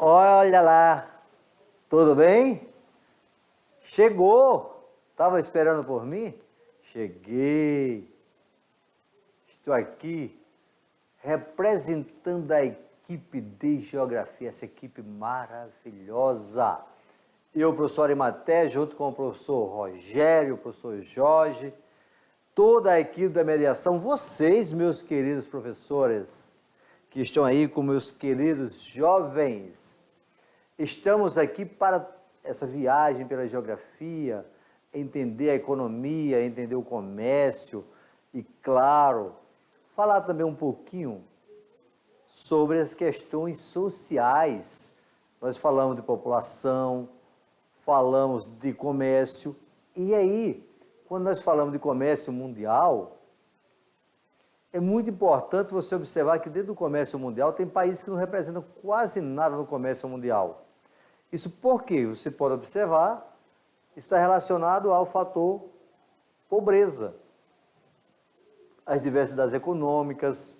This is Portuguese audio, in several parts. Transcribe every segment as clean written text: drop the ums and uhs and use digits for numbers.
Olha lá, tudo bem? Chegou! Estava esperando por mim? Cheguei. Estou aqui representando a equipe de Geografia, essa equipe maravilhosa. Eu, professor Arimaté, junto com o professor Rogério, o professor Jorge, toda a equipe da mediação, vocês, meus queridos professores, que estão aí com meus queridos jovens, estamos aqui para essa viagem pela geografia, entender a economia, entender o comércio e, claro, falar também um pouquinho sobre as questões sociais. Nós falamos de população, falamos de comércio, e aí, quando nós falamos de comércio mundial, é muito importante você observar que dentro do comércio mundial tem países que não representam quase nada no comércio mundial. Isso porque você pode observar, está relacionado ao fator pobreza, as diversidades econômicas.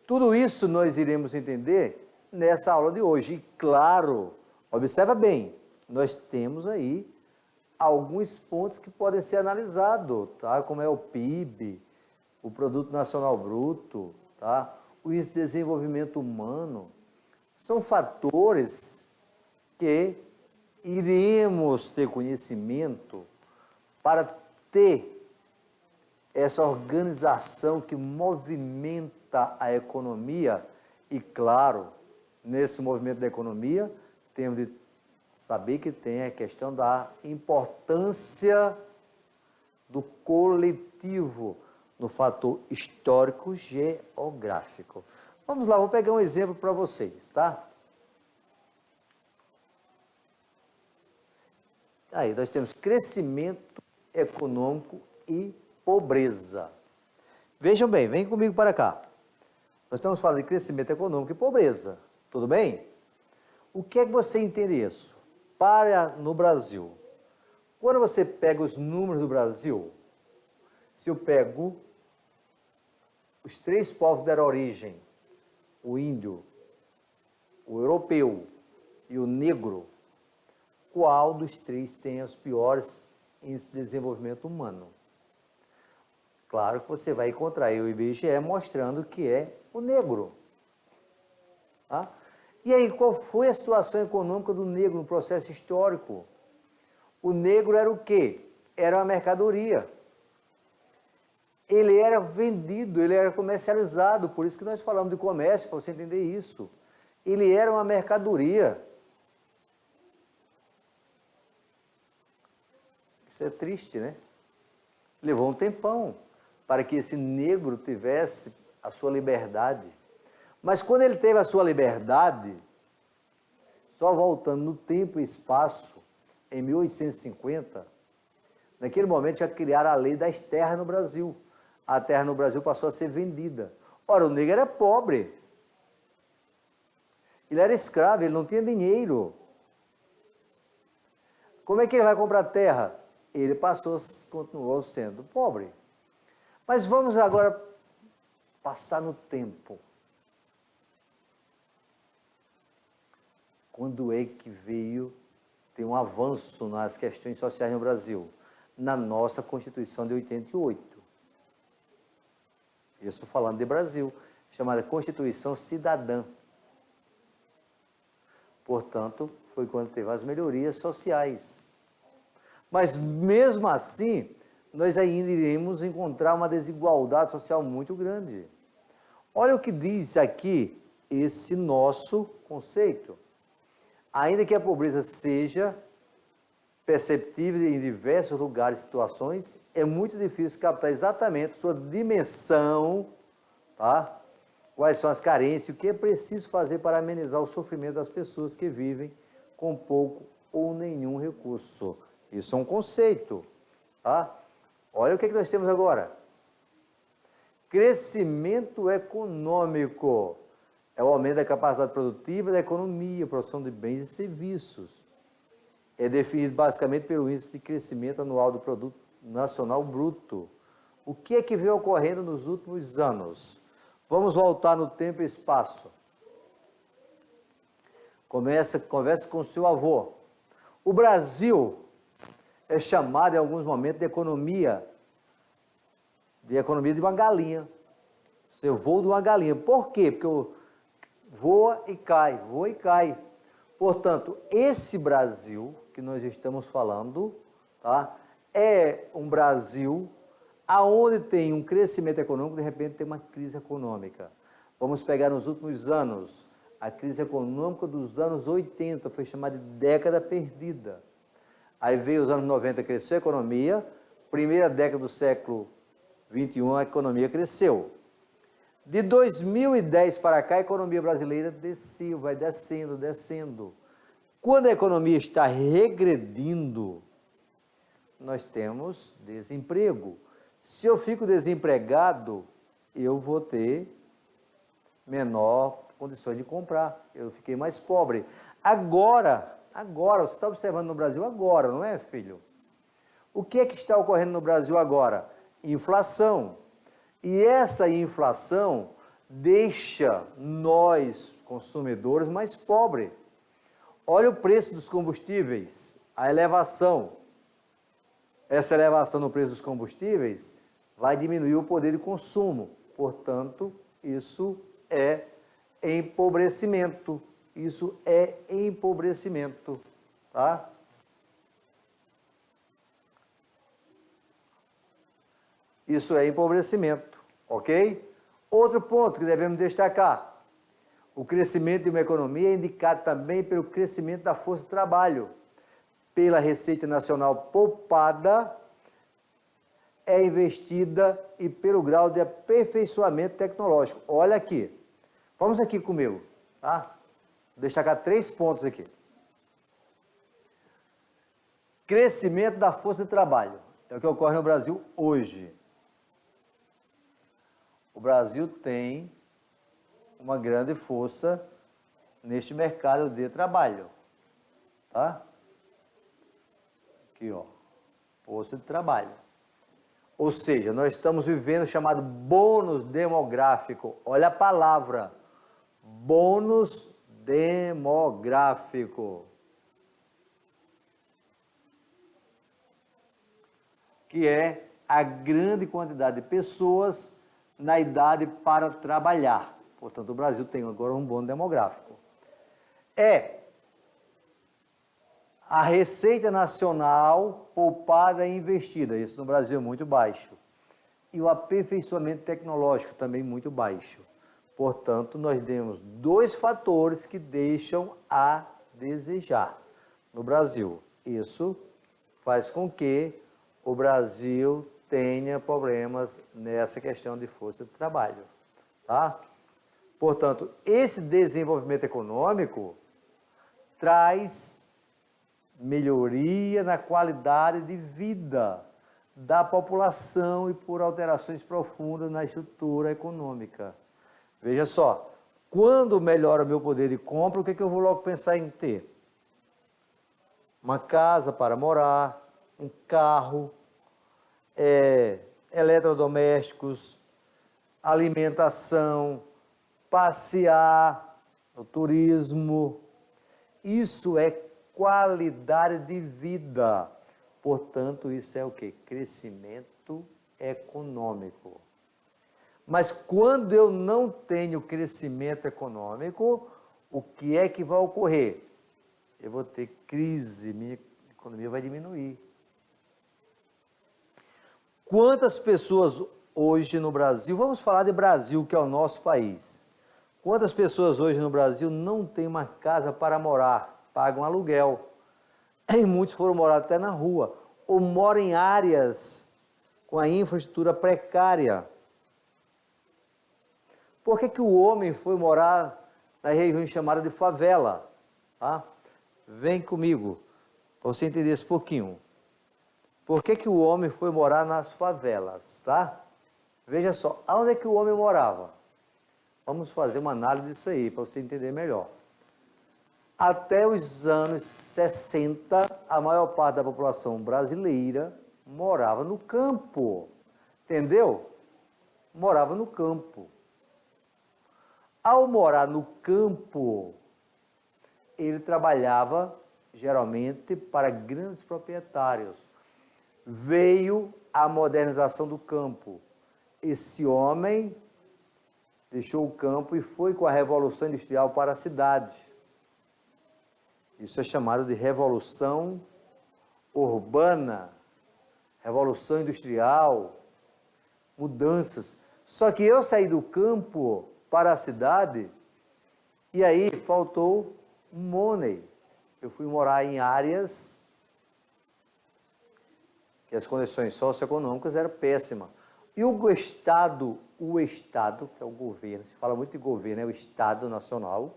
Tudo isso nós iremos entender nessa aula de hoje. E claro, observa bem, nós temos aí alguns pontos que podem ser analisados, tá? Como é o PIB, o Produto Nacional Bruto, tá? O Índice de Desenvolvimento Humano. São fatores que iremos ter conhecimento para ter essa organização que movimenta a economia e, claro, nesse movimento da economia, temos de saber que tem a questão da importância do coletivo no fator histórico geográfico. Vamos lá, vou pegar um exemplo para vocês, tá? Aí, nós temos crescimento econômico e pobreza. Vejam bem, vem comigo para cá. Nós estamos falando de crescimento econômico e pobreza, tudo bem? O que é que você entende isso? Para no Brasil. Quando você pega os números do Brasil, se eu pego os três povos que deram origem, o índio, o europeu e o negro, qual dos três tem os piores índices de desenvolvimento humano? Claro que você vai encontrar aí o IBGE mostrando que é o negro. Tá? E aí, qual foi a situação econômica do negro no processo histórico? O negro era o quê? Era uma mercadoria. Ele era vendido, ele era comercializado, por isso que nós falamos de comércio, para você entender isso. Ele era uma mercadoria. Isso é triste, né? Levou um tempão para que esse negro tivesse a sua liberdade. Mas quando ele teve a sua liberdade, só voltando no tempo e espaço, em 1850, naquele momento já criaram a lei das terras no Brasil. A terra no Brasil passou a ser vendida. Ora, o negro era pobre. Ele era escravo, ele não tinha dinheiro. Como é que ele vai comprar terra? Ele continuou sendo pobre. Mas vamos agora passar no tempo. Quando é que veio ter um avanço nas questões sociais no Brasil? Na nossa Constituição de 88. Isso falando de Brasil, chamada Constituição Cidadã. Portanto, foi quando teve as melhorias sociais. Mas mesmo assim, nós ainda iremos encontrar uma desigualdade social muito grande. Olha o que diz aqui esse nosso conceito. Ainda que a pobreza seja perceptível em diversos lugares e situações, é muito difícil captar exatamente sua dimensão, tá? Quais são as carências, o que é preciso fazer para amenizar o sofrimento das pessoas que vivem com pouco ou nenhum recurso. Isso é um conceito, tá? Olha o que nós temos agora. Crescimento econômico é o aumento da capacidade produtiva da economia, produção de bens e serviços. É definido basicamente pelo índice de crescimento anual do Produto Nacional Bruto. O que é que vem ocorrendo nos últimos anos? Vamos voltar no tempo e espaço. conversa com o seu avô. O Brasil é chamado em alguns momentos de economia de uma galinha. Você voa de uma galinha. Por quê? Porque voa e cai, voa e cai. Portanto, esse Brasil que nós estamos falando, tá, é um Brasil aonde tem um crescimento econômico, de repente tem uma crise econômica. Vamos pegar nos últimos anos, a crise econômica dos anos 80, foi chamada de década perdida. Aí veio os anos 90, cresceu a economia, primeira década do século 21, a economia cresceu. De 2010 para cá, a economia brasileira desceu, vai descendo, descendo. Quando a economia está regredindo, nós temos desemprego. Se eu fico desempregado, eu vou ter menor condições de comprar. Eu fiquei mais pobre. Agora, você está observando no Brasil agora, não é, filho? O que é que está ocorrendo no Brasil agora? Inflação. E essa inflação deixa nós, consumidores, mais pobres. Olha o preço dos combustíveis, a elevação. Essa elevação no preço dos combustíveis vai diminuir o poder de consumo. Portanto, isso é empobrecimento. Isso é empobrecimento, tá? Isso é empobrecimento, ok? Outro ponto que devemos destacar. O crescimento de uma economia é indicado também pelo crescimento da força de trabalho. Pela Receita Nacional poupada, é investida e pelo grau de aperfeiçoamento tecnológico. Olha aqui, vamos aqui comigo, tá? Vou destacar 3 pontos aqui. Crescimento da força de trabalho, é o que ocorre no Brasil hoje. O Brasil tem uma grande força neste mercado de trabalho, tá? Aqui, ó, força de trabalho. Ou seja, nós estamos vivendo o chamado bônus demográfico. Olha a palavra, bônus demográfico. Que é a grande quantidade de pessoas na idade para trabalhar. Portanto, o Brasil tem agora um bônus demográfico. A Receita Nacional poupada e investida, isso no Brasil é muito baixo. E o aperfeiçoamento tecnológico também muito baixo. Portanto, nós temos 2 fatores que deixam a desejar no Brasil. Isso faz com que o Brasil tenha problemas nessa questão de força de trabalho, tá? Portanto, esse desenvolvimento econômico traz melhoria na qualidade de vida da população e por alterações profundas na estrutura econômica. Veja só, quando melhora o meu poder de compra, o que eu vou logo pensar em ter? Uma casa para morar, um carro, eletrodomésticos, alimentação, passear, o turismo. Isso é qualidade de vida. Portanto, isso é o quê? Crescimento econômico. Mas quando eu não tenho crescimento econômico, o que é que vai ocorrer? Eu vou ter crise, minha economia vai diminuir. Quantas pessoas hoje no Brasil, vamos falar de Brasil, que é o nosso país. Quantas pessoas hoje no Brasil não têm uma casa para morar? Pagam aluguel. E muitos foram morar até na rua, ou moram em áreas com a infraestrutura precária. Por que o homem foi morar na região chamada de favela? Tá? Vem comigo, para você entender esse pouquinho. Por que o homem foi morar nas favelas? Tá? Veja só, aonde é que o homem morava? Vamos fazer uma análise disso aí, para você entender melhor. Até os anos 60, a maior parte da população brasileira morava no campo. Entendeu? Morava no campo. Ao morar no campo, ele trabalhava geralmente para grandes proprietários. Veio a modernização do campo. Esse homem deixou o campo e foi com a Revolução Industrial para a cidade. Isso é chamado de Revolução Urbana, Revolução Industrial, mudanças. Só que eu saí do campo para a cidade e aí faltou money. Eu fui morar em áreas que as condições socioeconômicas eram péssimas. E o Estado, que é o governo, se fala muito de governo, é o Estado Nacional,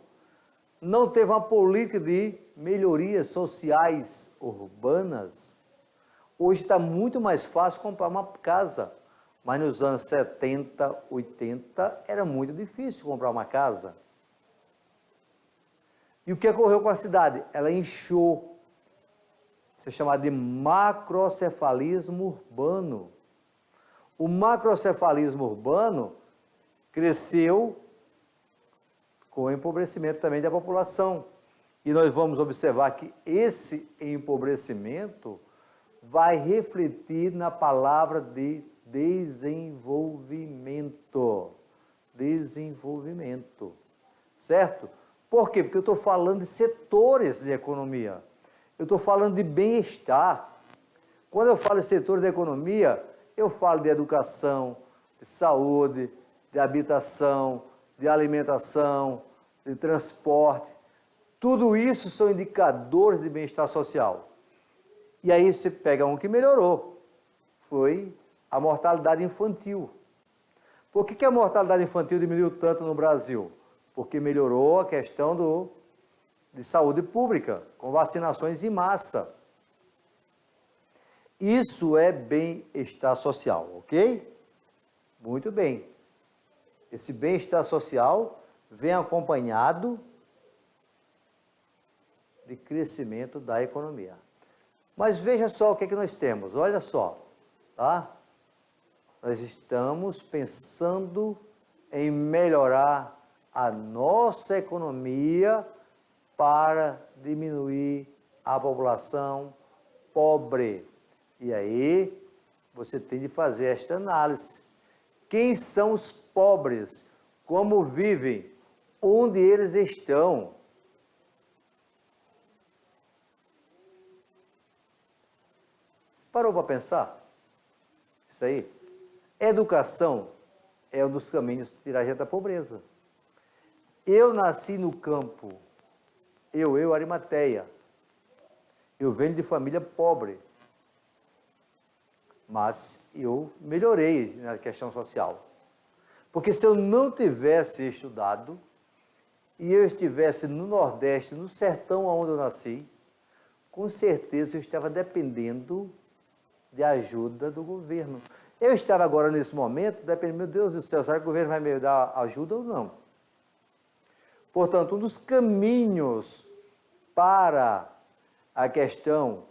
não teve uma política de melhorias sociais urbanas. Hoje está muito mais fácil comprar uma casa, mas nos anos 70, 80, era muito difícil comprar uma casa. E o que ocorreu com a cidade? Ela inchou. Isso é chamado de macrocefalismo urbano. O macrocefalismo urbano cresceu com o empobrecimento também da população. E nós vamos observar que esse empobrecimento vai refletir na palavra de desenvolvimento. Desenvolvimento. Certo? Por quê? Porque eu estou falando de setores de economia. Eu estou falando de bem-estar. Quando eu falo de setores da economia, eu falo de educação, de saúde, de habitação, de alimentação, de transporte. Tudo isso são indicadores de bem-estar social. E aí você pega um que melhorou, foi a mortalidade infantil. Por que a mortalidade infantil diminuiu tanto no Brasil? Porque melhorou a questão de saúde pública, com vacinações em massa. Isso é bem-estar social, ok? Muito bem. Esse bem-estar social vem acompanhado de crescimento da economia. Mas veja só o que nós temos, olha só, tá? Nós estamos pensando em melhorar a nossa economia para diminuir a população pobre. E aí, você tem de fazer esta análise. Quem são os pobres? Como vivem? Onde eles estão? Você parou para pensar? Isso aí? Educação é um dos caminhos de tirar a gente da pobreza. Eu nasci no campo, Arimateia. Eu venho de família pobre, mas eu melhorei na questão social. Porque se eu não tivesse estudado, e eu estivesse no Nordeste, no sertão onde eu nasci, com certeza eu estava dependendo de ajuda do governo. Eu estava agora nesse momento, dependendo, meu Deus do céu, será que o governo vai me dar ajuda ou não? Portanto, um dos caminhos para a questão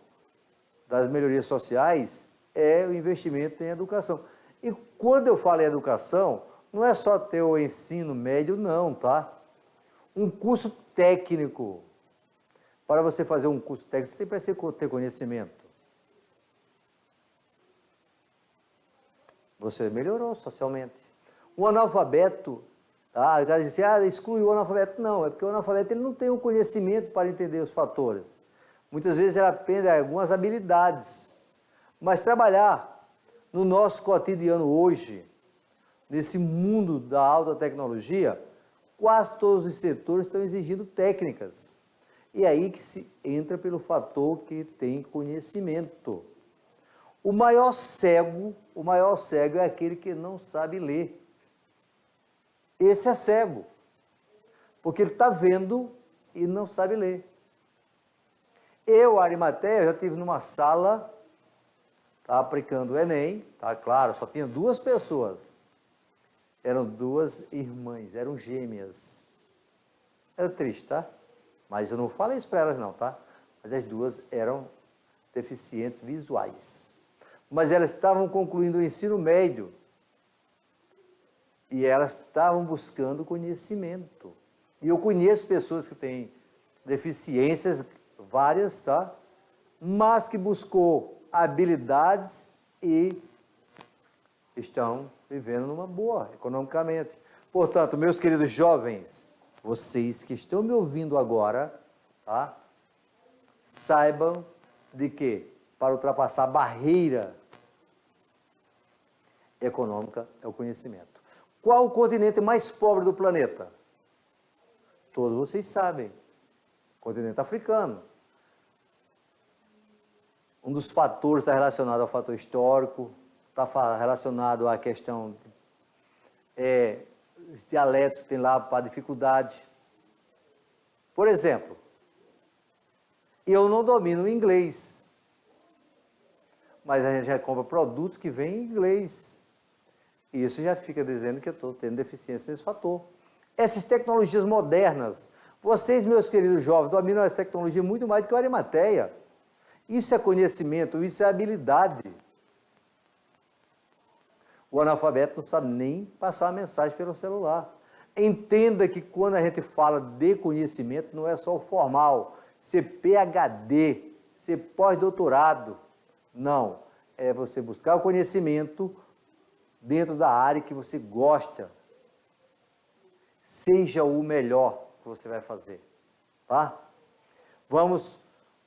das melhorias sociais é o investimento em educação. E quando eu falo em educação, não é só ter o ensino médio, não, tá? Um curso técnico. Para você fazer um curso técnico, você tem que ter conhecimento. Você melhorou socialmente. Um analfabeto, tá? O cara diz assim, exclui o analfabeto. Não, é porque o analfabeto ele não tem o conhecimento para entender os fatores. Muitas vezes ele aprende algumas habilidades. Mas trabalhar no nosso cotidiano hoje, nesse mundo da alta tecnologia, quase todos os setores estão exigindo técnicas. E aí que se entra pelo fator que tem conhecimento. O maior cego é aquele que não sabe ler. Esse é cego, porque ele está vendo e não sabe ler. Eu, Arimateia, já estive numa sala, aplicando o Enem, tá claro, só tinha 2 pessoas. Eram 2 irmãs, eram gêmeas. Era triste, tá? Mas eu não falei isso para elas não, tá? Mas as 2 eram deficientes visuais. Mas elas estavam concluindo o ensino médio. E elas estavam buscando conhecimento. E eu conheço pessoas que têm deficiências várias, tá? Mas que buscou habilidades e estão vivendo numa boa, economicamente. Portanto, meus queridos jovens, vocês que estão me ouvindo agora, tá? Saibam de que, para ultrapassar a barreira econômica, é o conhecimento. Qual o continente mais pobre do planeta? Todos vocês sabem. Continente africano. Um dos fatores está relacionado ao fator histórico, está relacionado à questão os dialetos que tem lá para dificuldade. Por exemplo, eu não domino o inglês, mas a gente já compra produtos que vêm em inglês. E isso já fica dizendo que eu estou tendo deficiência nesse fator. Essas tecnologias modernas, vocês, meus queridos jovens, dominam essa tecnologia muito mais do que o Arimateia. Isso é conhecimento, isso é habilidade. O analfabeto não sabe nem passar a mensagem pelo celular. Entenda que quando a gente fala de conhecimento, não é só o formal, ser PhD, ser pós-doutorado. Não, é você buscar o conhecimento dentro da área que você gosta. Seja o melhor que você vai fazer, tá? Vamos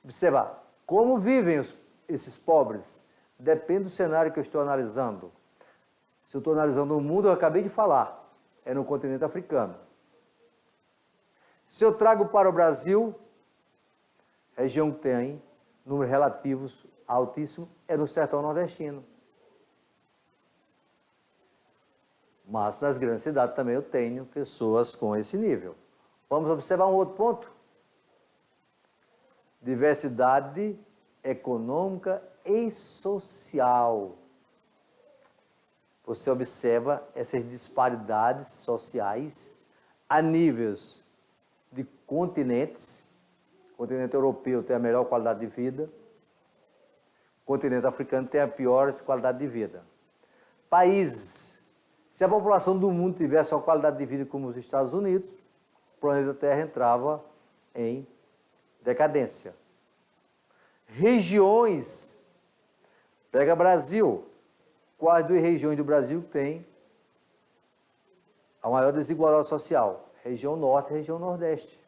observar. Como vivem esses pobres? Depende do cenário que eu estou analisando. Se eu estou analisando o mundo, eu acabei de falar, é no continente africano. Se eu trago para o Brasil, região que tem números relativos altíssimos, é no sertão nordestino. Mas nas grandes cidades também eu tenho pessoas com esse nível. Vamos observar um outro ponto? Diversidade econômica e social. Você observa essas disparidades sociais a níveis de continentes. O continente europeu tem a melhor qualidade de vida. O continente africano tem a pior qualidade de vida. Países. Se a população do mundo tivesse uma qualidade de vida como os Estados Unidos, o planeta Terra entrava em decadência. Regiões. Pega Brasil. Quais duas regiões do Brasil tem a maior desigualdade social? Região Norte e região Nordeste.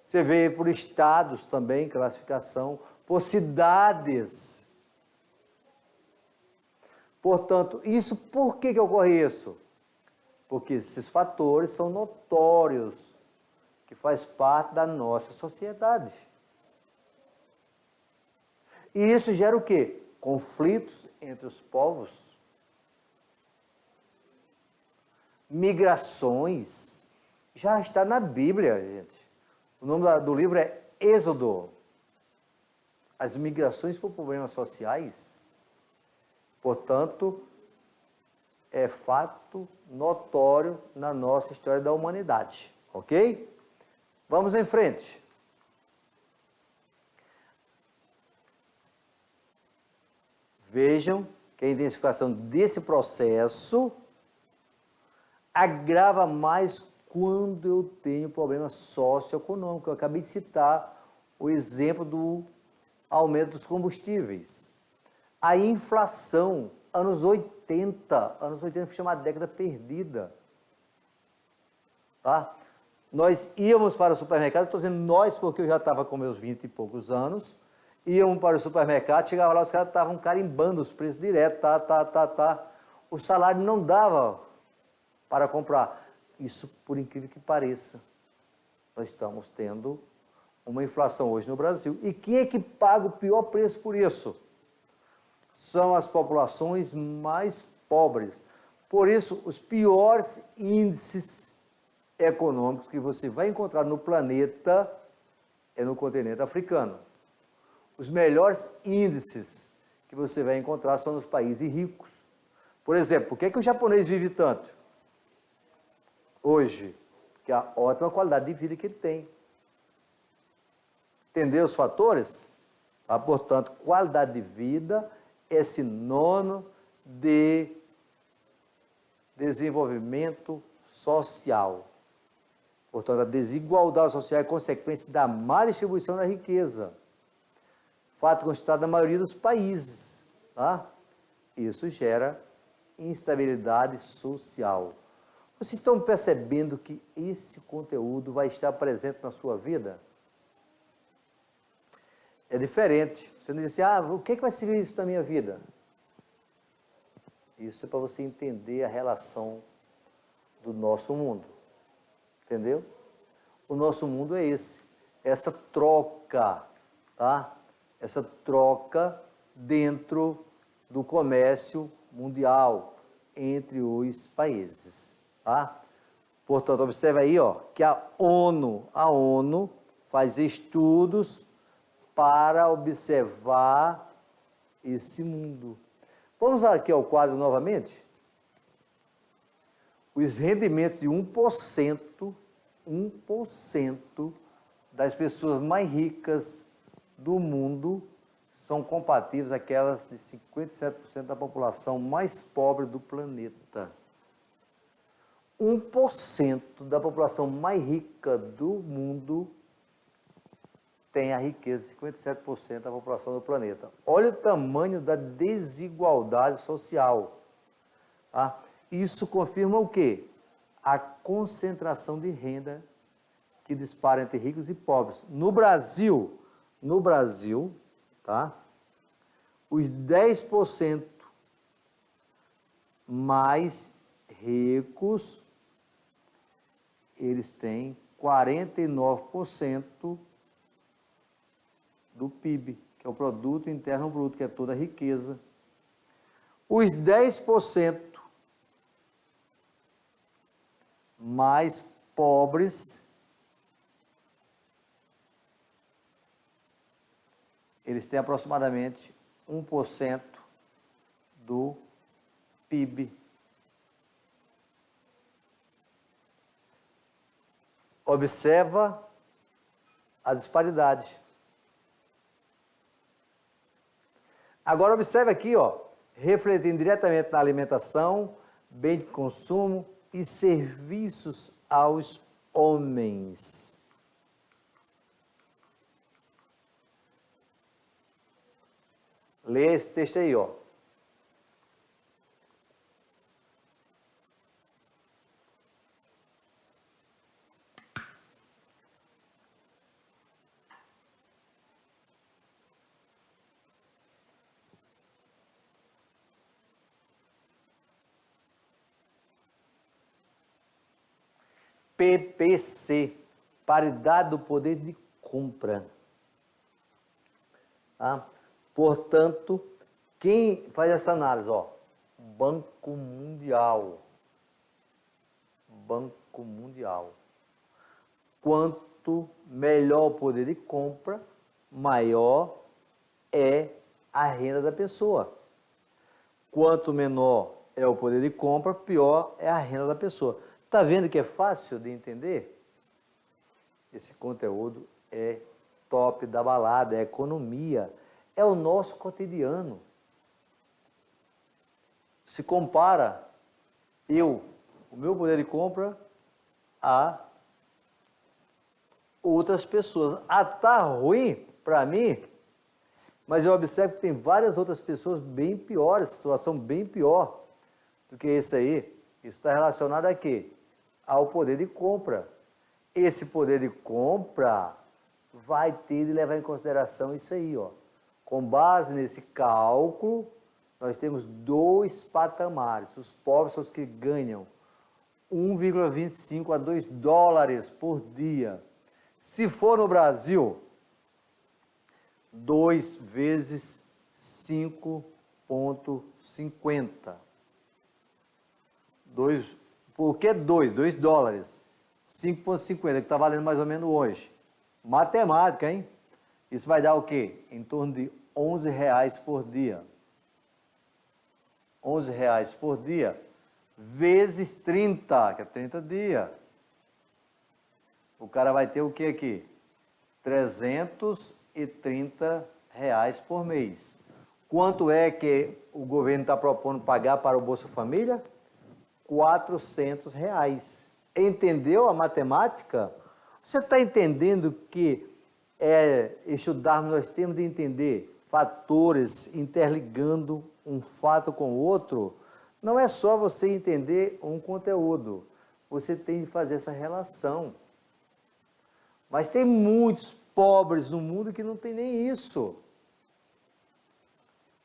Você vê por estados também, classificação, por cidades. Portanto, por que ocorre isso? Porque esses fatores são notórios, que faz parte da nossa sociedade. E isso gera o quê? Conflitos entre os povos. Migrações. Já está na Bíblia, gente. O nome do livro é Êxodo. As migrações por problemas sociais. Portanto, é fato notório na nossa história da humanidade. Ok? Vamos em frente. Vejam que a intensificação desse processo agrava mais quando eu tenho problema socioeconômico. Eu acabei de citar o exemplo do aumento dos combustíveis. A inflação, anos 80 foi chamada década perdida. Tá? Nós íamos para o supermercado, estou dizendo nós porque eu já estava com meus 20 e poucos anos, íamos para o supermercado, chegava lá, os caras estavam carimbando os preços direto, O salário não dava para comprar. Isso, por incrível que pareça, nós estamos tendo uma inflação hoje no Brasil. E quem é que paga o pior preço por isso? São as populações mais pobres. Por isso, os piores índices econômicos que você vai encontrar no planeta é no continente africano. Os melhores índices que você vai encontrar são nos países ricos. Por exemplo, por que o japonês vive tanto? Hoje, porque a ótima qualidade de vida que ele tem. Entendeu os fatores? Portanto, qualidade de vida é sinônimo de desenvolvimento social. Portanto, a desigualdade social é consequência da má distribuição da riqueza. Fato constatado na maioria dos países. Tá? Isso gera instabilidade social. Vocês estão percebendo que esse conteúdo vai estar presente na sua vida? É diferente. Você não diz assim, o que vai ser isso na minha vida? Isso é para você entender a relação do nosso mundo. Entendeu? O nosso mundo é esse. Essa troca, tá? Essa troca dentro do comércio mundial entre os países, tá? Portanto, observe aí, ó, que a ONU faz estudos para observar esse mundo. Vamos aqui ao quadro novamente? Os rendimentos de 1% das pessoas mais ricas do mundo são compatíveis àquelas de 57% da população mais pobre do planeta. 1% da população mais rica do mundo tem a riqueza de 57% da população do planeta. Olha o tamanho da desigualdade social. Tá? Isso confirma o quê? A concentração de renda que dispara entre ricos e pobres. No Brasil, tá? Os 10% mais ricos, eles têm 49% do PIB, que é o Produto Interno Bruto, que é toda a riqueza. Os 10% mais pobres, eles têm aproximadamente 1% do PIB. Observa a disparidade. Agora observe aqui, ó, refletindo diretamente na alimentação, bem de consumo e serviços aos homens. Lê esse texto aí, ó. PPC, paridade do poder de compra. Tá? Portanto, quem faz essa análise? Ó, Banco Mundial. Banco Mundial. Quanto melhor o poder de compra, maior é a renda da pessoa. Quanto menor é o poder de compra, pior é a renda da pessoa. Está vendo que é fácil de entender? Esse conteúdo é top da balada, é economia, é o nosso cotidiano. Se compara o meu poder de compra a outras pessoas. Tá ruim para mim, mas eu observo que tem várias outras pessoas bem piores, situação bem pior do que esse aí. Isso está relacionado a quê? Ao poder de compra. Esse poder de compra vai ter de levar em consideração isso aí, ó. Com base nesse cálculo, nós temos dois patamares. Os pobres são os que ganham 1,25 a 2 dólares por dia. Se for no Brasil, 2 vezes 5,50. Por que 2? 2 dólares. 5,50, que está valendo mais ou menos hoje. Matemática, hein? Isso vai dar o quê? Em torno de R$11 por dia. R$11 por dia, vezes 30, que é 30 dias. O cara vai ter o que aqui? R$330 por mês. Quanto é que o governo está propondo pagar para o Bolsa Família? R$400. Entendeu a matemática? Você está entendendo que estudarmos, nós temos de entender fatores interligando um fato com o outro? Não é só você entender um conteúdo, você tem de fazer essa relação. Mas tem muitos pobres no mundo que não tem nem isso.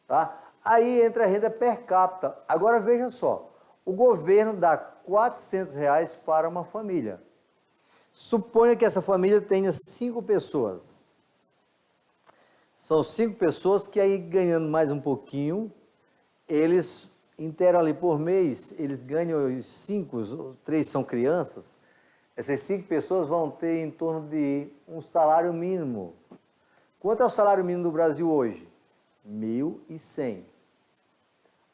Tá? Aí entra a renda per capita. Agora veja só, o governo dá R$ 400 para uma família. Suponha que essa família tenha 5 pessoas. São 5 pessoas que aí ganhando mais um pouquinho, eles interam ali por mês, eles ganham os 5, os 3 são crianças, essas 5 pessoas vão ter em torno de um salário mínimo. Quanto é o salário mínimo do Brasil hoje? 1.100.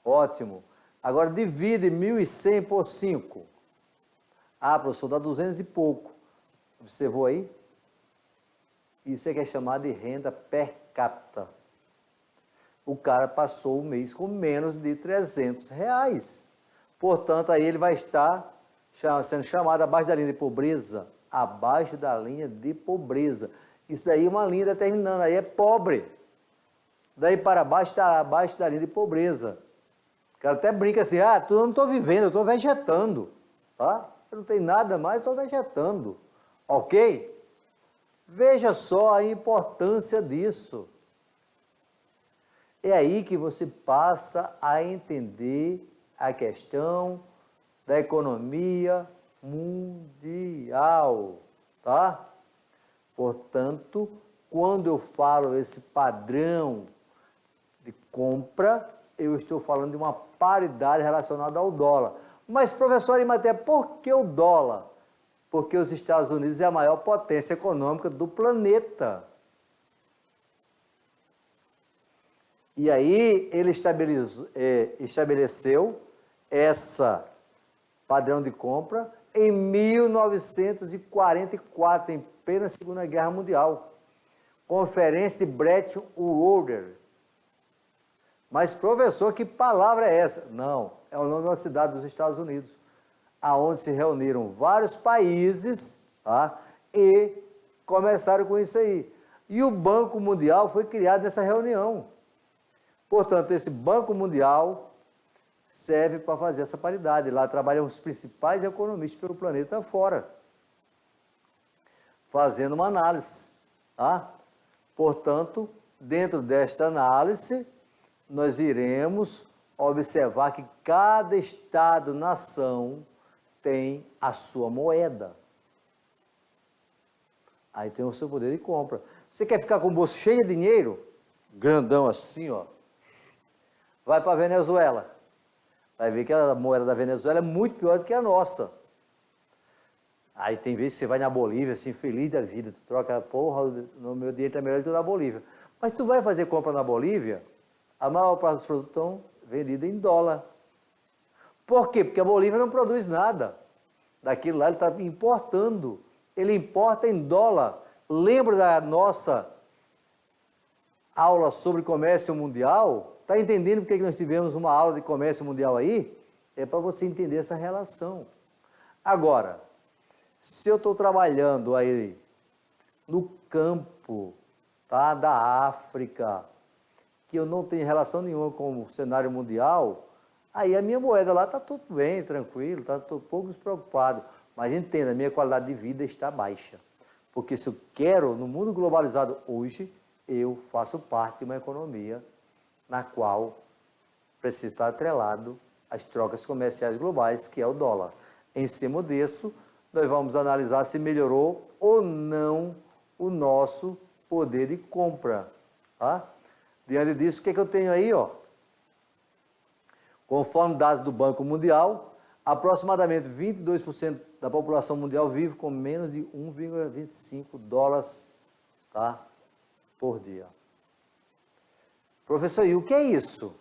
Ótimo. Agora divide 1.100 por 5. Ah, professor, dá 200 e pouco. Observou aí? Isso é que é chamado de renda per capita. O cara passou o mês com menos de R$ 300. Portanto, aí ele vai estar sendo chamado abaixo da linha de pobreza. Abaixo da linha de pobreza. Isso daí é uma linha determinando, aí é pobre. Daí para baixo está abaixo da linha de pobreza. O cara até brinca assim, eu não estou vivendo, eu estou vegetando. Tá? Eu não tenho nada mais, estou vegetando. Ok? Veja só a importância disso. É aí que você passa a entender a questão da economia mundial, tá? Portanto, quando eu falo esse padrão de compra, eu estou falando de uma paridade relacionada ao dólar. Mas, professor Arimatea, por que o dólar? Porque os Estados Unidos é a maior potência econômica do planeta. E aí ele estabeleceu essa padrão de compra em 1944, em plena Segunda Guerra Mundial. Conferência de Bretton Woods. Mas, professor, que palavra é essa? Não, é o nome de uma cidade dos Estados Unidos, aonde se reuniram vários países, tá? E começaram com isso aí. E o Banco Mundial foi criado nessa reunião. Portanto, esse Banco Mundial serve para fazer essa paridade. Lá trabalham os principais economistas pelo planeta fora, fazendo uma análise. Tá? Portanto, dentro desta análise, nós iremos observar que cada Estado-nação tem a sua moeda. Aí tem o seu poder de compra. Você quer ficar com o bolso cheio de dinheiro? Grandão assim, ó. Vai para a Venezuela. Vai ver que a moeda da Venezuela é muito pior do que a nossa. Aí tem vezes que você vai na Bolívia, assim, feliz da vida. Tu troca, porra, no meu dinheiro está melhor do que o da Bolívia. Mas tu vai fazer compra na Bolívia, a maior parte dos produtos estão vendidos em dólar. Por quê? Porque a Bolívia não produz nada. Daquilo lá ele está importando. Ele importa em dólar. Lembra da nossa aula sobre comércio mundial? Está entendendo por que nós tivemos uma aula de comércio mundial aí? É para você entender essa relação. Agora, se eu estou trabalhando aí no campo, tá, da África, que eu não tenho relação nenhuma com o cenário mundial, aí a minha moeda lá está tudo bem, tranquilo, estou pouco despreocupado. Mas entenda, a minha qualidade de vida está baixa. Porque se eu quero, no mundo globalizado hoje, eu faço parte de uma economia na qual precisa estar atrelado às trocas comerciais globais, que é o dólar. Em cima disso, nós vamos analisar se melhorou ou não o nosso poder de compra. Tá? Diante disso, o que eu tenho aí? Ó? Conforme dados do Banco Mundial, aproximadamente 22% da população mundial vive com menos de 1,25 dólares, tá, por dia. Professor, e o que é isso?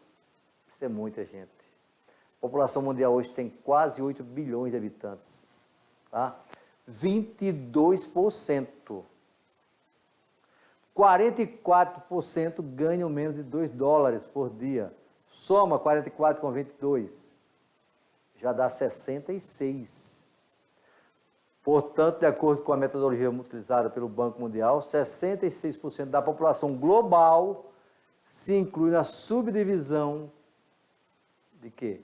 Isso é muita gente. A população mundial hoje tem quase 8 bilhões de habitantes. Tá? 22%. 44% ganham menos de 2 dólares por dia. Soma 44 com 22. Já dá 66. Portanto, de acordo com a metodologia utilizada pelo Banco Mundial, 66% da população global se inclui na subdivisão de quê?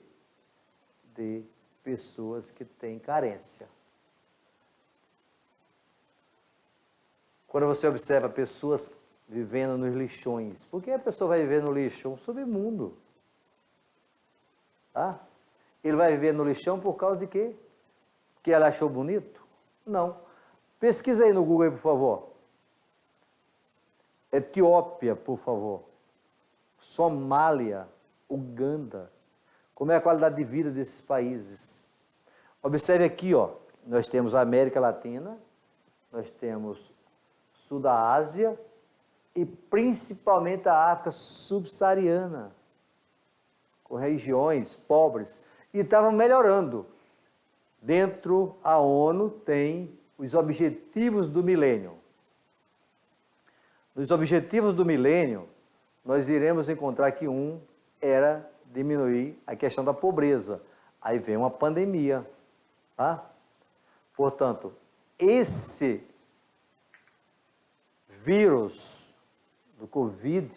De pessoas que têm carência. Quando você observa pessoas vivendo nos lixões, por que a pessoa vai viver no lixo? Um submundo. Tá? Ele vai viver no lixão por causa de quê? Que ela achou bonito? Não. Pesquisa aí no Google, aí, por favor. Etiópia, por favor. Somália, Uganda. Como é a qualidade de vida desses países? Observe aqui, ó, nós temos a América Latina, nós temos Sul da Ásia e principalmente a África subsaariana, com regiões pobres, e estavam melhorando. Dentro da ONU tem os Objetivos do Milênio. Nos Objetivos do Milênio, nós iremos encontrar que um era diminuir a questão da pobreza. Aí vem uma pandemia, tá? Portanto, esse vírus do Covid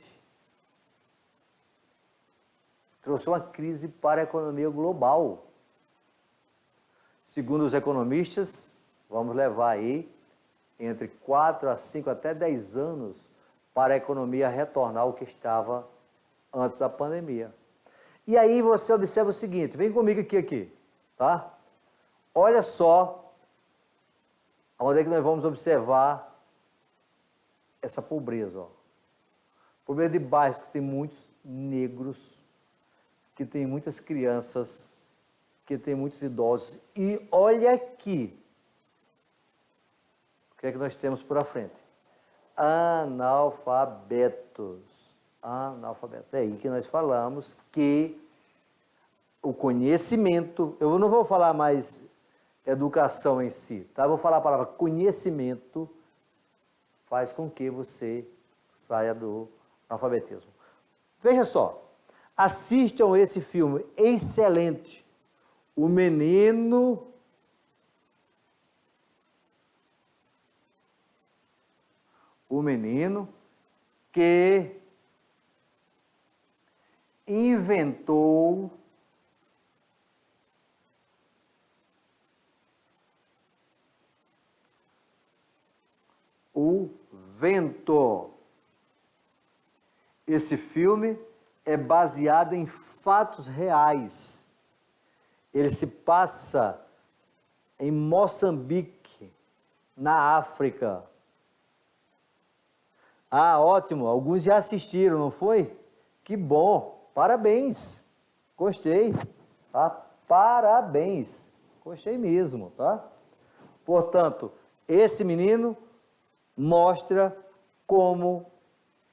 trouxe uma crise para a economia global. Segundo os economistas, vamos levar aí entre 4 a 5 até 10 anos para a economia retornar ao que estava antes da pandemia. E aí você observa o seguinte, vem comigo aqui, tá? Olha só onde é que nós vamos observar essa pobreza, ó. Pobreza de bairros que tem muitos negros, que tem muitas crianças, que tem muitos idosos. E olha aqui, o que é que nós temos por à frente? Analfabetos. Analfabetos. É aí que nós falamos que o conhecimento, eu não vou falar mais educação em si, tá? Vou falar a palavra conhecimento, faz com que você saia do analfabetismo. Veja só, assistam esse filme excelente, O Menino que inventou o vento. Esse filme é baseado em fatos reais. Ele se passa em Moçambique, na África. Ah, ótimo, alguns já assistiram, não foi? Que bom, parabéns, gostei, tá? Parabéns, gostei mesmo, tá? Portanto, esse menino mostra como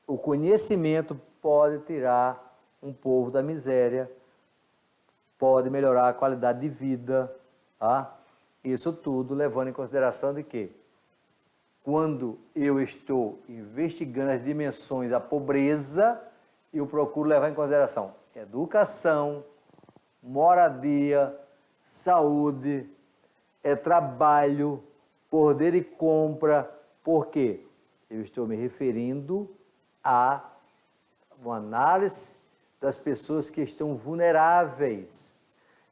o conhecimento pode tirar um povo da miséria, pode melhorar a qualidade de vida, tá? Isso tudo levando em consideração de que quando eu estou investigando as dimensões da pobreza, eu procuro levar em consideração educação, moradia, saúde, trabalho, poder de compra. Por quê? Eu estou me referindo a uma análise das pessoas que estão vulneráveis.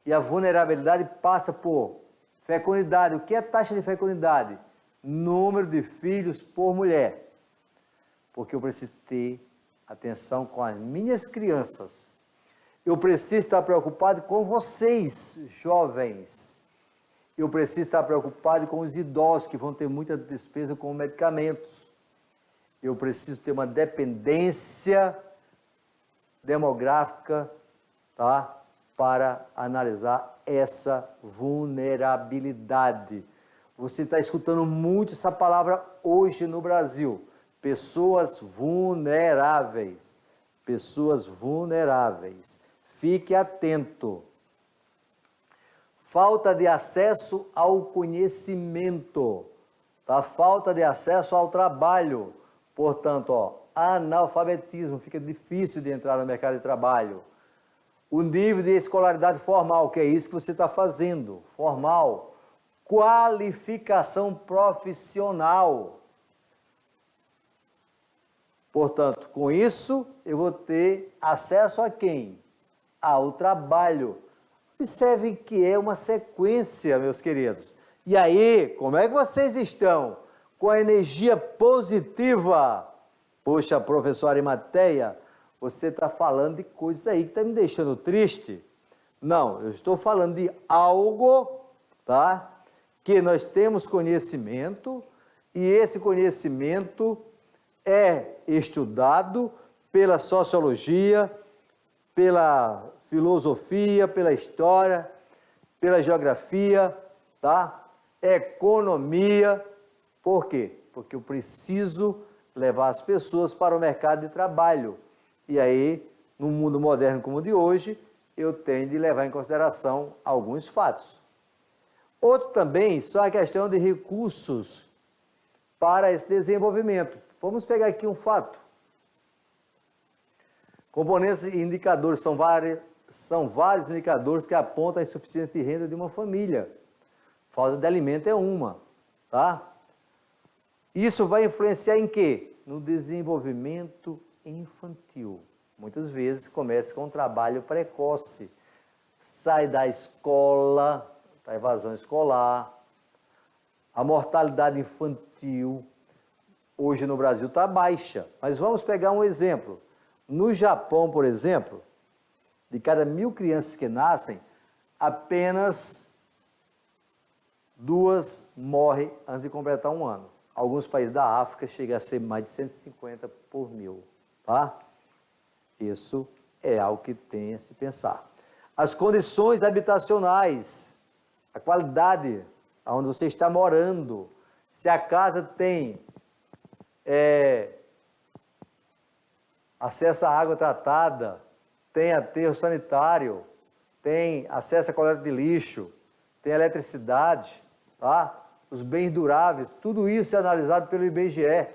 E a vulnerabilidade passa por fecundidade. O que é taxa de fecundidade? Número de filhos por mulher. Porque eu preciso ter atenção com as minhas crianças. Eu preciso estar preocupado com vocês, jovens. Eu preciso estar preocupado com os idosos, que vão ter muita despesa com medicamentos. Eu preciso ter uma dependência demográfica, tá? Para analisar essa vulnerabilidade. Você está escutando muito essa palavra hoje no Brasil. Pessoas vulneráveis. Pessoas vulneráveis. Fique atento. Falta de acesso ao conhecimento. Tá? Falta de acesso ao trabalho. Portanto, ó, analfabetismo. Fica difícil de entrar no mercado de trabalho. O nível de escolaridade formal, que é isso que você está fazendo. Formal. qualificação profissional. Portanto, com isso, eu vou ter acesso a quem? Ao trabalho. Observem que é uma sequência, meus queridos. E aí, como é que vocês estão? Com a energia positiva? Poxa, professor Arimateia, você está falando de coisas aí que está me deixando triste. Não, eu estou falando de algo, tá? Que nós temos conhecimento e esse conhecimento é estudado pela sociologia, pela filosofia, pela história, pela geografia, tá? Economia. Por quê? Porque eu preciso levar as pessoas para o mercado de trabalho. E aí, no mundo moderno como o de hoje, eu tenho de levar em consideração alguns fatos. Outro também só a questão de recursos para esse desenvolvimento. Vamos pegar aqui um fato. Componentes e indicadores são vários indicadores que apontam a insuficiência de renda de uma família. Falta de alimento é uma, tá? Isso vai influenciar em quê? No desenvolvimento infantil. Muitas vezes começa com um trabalho precoce. Sai da escola, da evasão escolar, a mortalidade infantil hoje no Brasil está baixa. Mas vamos pegar um exemplo. No Japão, por exemplo, de cada 1.000 crianças que nascem, apenas 2 morrem antes de completar 1 ano. Alguns países da África chegam a ser mais de 150 por 1.000, tá? Isso é algo que tem a se pensar. As condições habitacionais, a qualidade onde você está morando, se a casa tem acesso à água tratada, tem aterro sanitário, tem acesso à coleta de lixo, tem eletricidade, tá? Os bens duráveis, tudo isso é analisado pelo IBGE,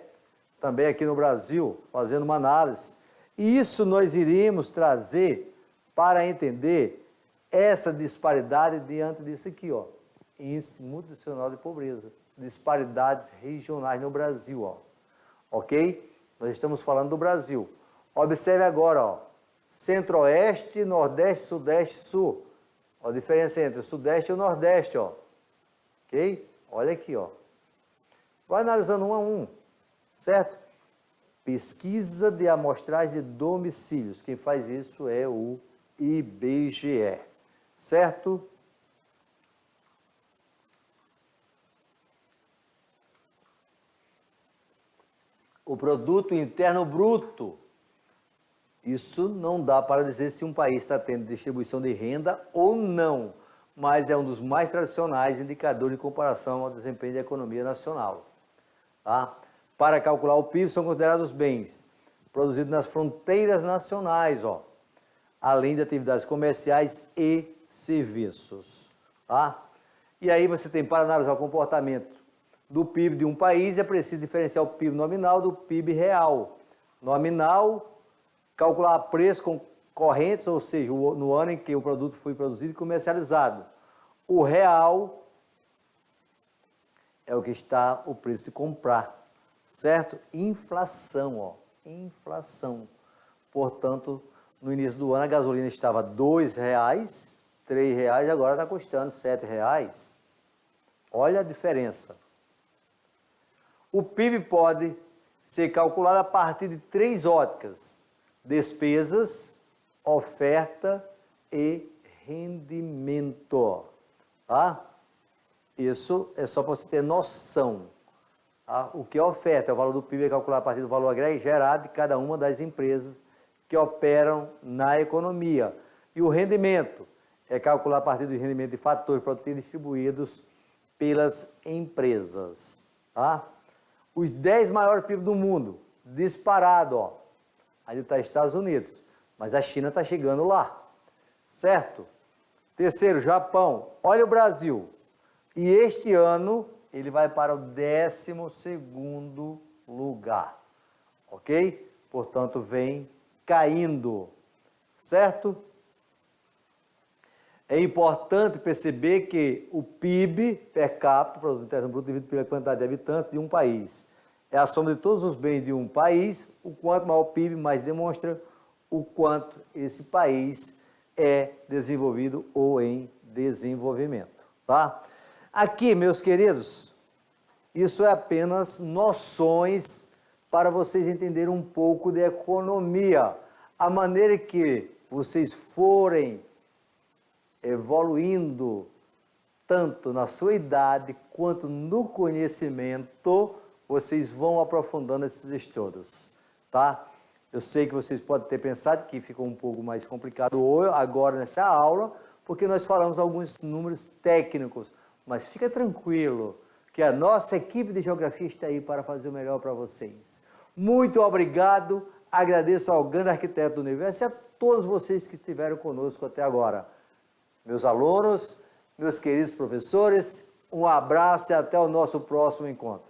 também aqui no Brasil, fazendo uma análise. E isso nós iríamos trazer para entender essa disparidade diante disso aqui, ó. Índice multinacional de pobreza, disparidades regionais no Brasil, ó. Ok? Nós estamos falando do Brasil. Observe agora, ó, Centro-Oeste, Nordeste, Sudeste, Sul. Ó, a diferença entre o Sudeste e o Nordeste, ó. Ok? Olha aqui, ó. Vai analisando um a um, certo? Pesquisa de amostragem de domicílios. Quem faz isso é o IBGE, certo? O produto interno bruto. Isso não dá para dizer se um país está tendo distribuição de renda ou não, mas é um dos mais tradicionais indicadores de comparação ao desempenho da economia nacional. Tá? Para calcular o PIB são considerados os bens produzidos nas fronteiras nacionais, ó, além de atividades comerciais e serviços. Tá? E aí você tem para analisar o comportamento do PIB de um país, é preciso diferenciar o PIB nominal do PIB real. Nominal, calcular preços correntes, ou seja, no ano em que o produto foi produzido e comercializado. O real é o que está o preço de comprar, certo? Inflação, ó, inflação. Portanto, no início do ano a gasolina estava R$ 2,00, R$ 3,00, agora está custando R$ 7,00. Olha a diferença. O PIB pode ser calculado a partir de 3 óticas: despesas, oferta e rendimento. Tá? Isso é só para você ter noção. Tá? O que é oferta? O valor do PIB é calculado a partir do valor gerado de cada uma das empresas que operam na economia. E o rendimento é calculado a partir do rendimento de fatores produtivos distribuídos pelas empresas. Tá? Os 10 maiores PIB do mundo, disparado, ó. Aí está Estados Unidos, mas a China está chegando lá, certo? Terceiro, Japão. Olha o Brasil. E este ano ele vai para o 12º lugar, ok? Portanto, vem caindo, certo? É importante perceber que o PIB per capita, Produto Interno Bruto, dividido pela quantidade de habitantes de um país, é a soma de todos os bens de um país. O quanto maior o PIB, mais demonstra o quanto esse país é desenvolvido ou em desenvolvimento, tá? Aqui, meus queridos, isso é apenas noções para vocês entenderem um pouco de economia. A maneira que vocês forem evoluindo, tanto na sua idade quanto no conhecimento, vocês vão aprofundando esses estudos, tá? Eu sei que vocês podem ter pensado que ficou um pouco mais complicado agora nessa aula, porque nós falamos alguns números técnicos, mas fica tranquilo, que a nossa equipe de geografia está aí para fazer o melhor para vocês. Muito obrigado, agradeço ao grande arquiteto do universo e a todos vocês que estiveram conosco até agora. Meus alunos, meus queridos professores, um abraço e até o nosso próximo encontro.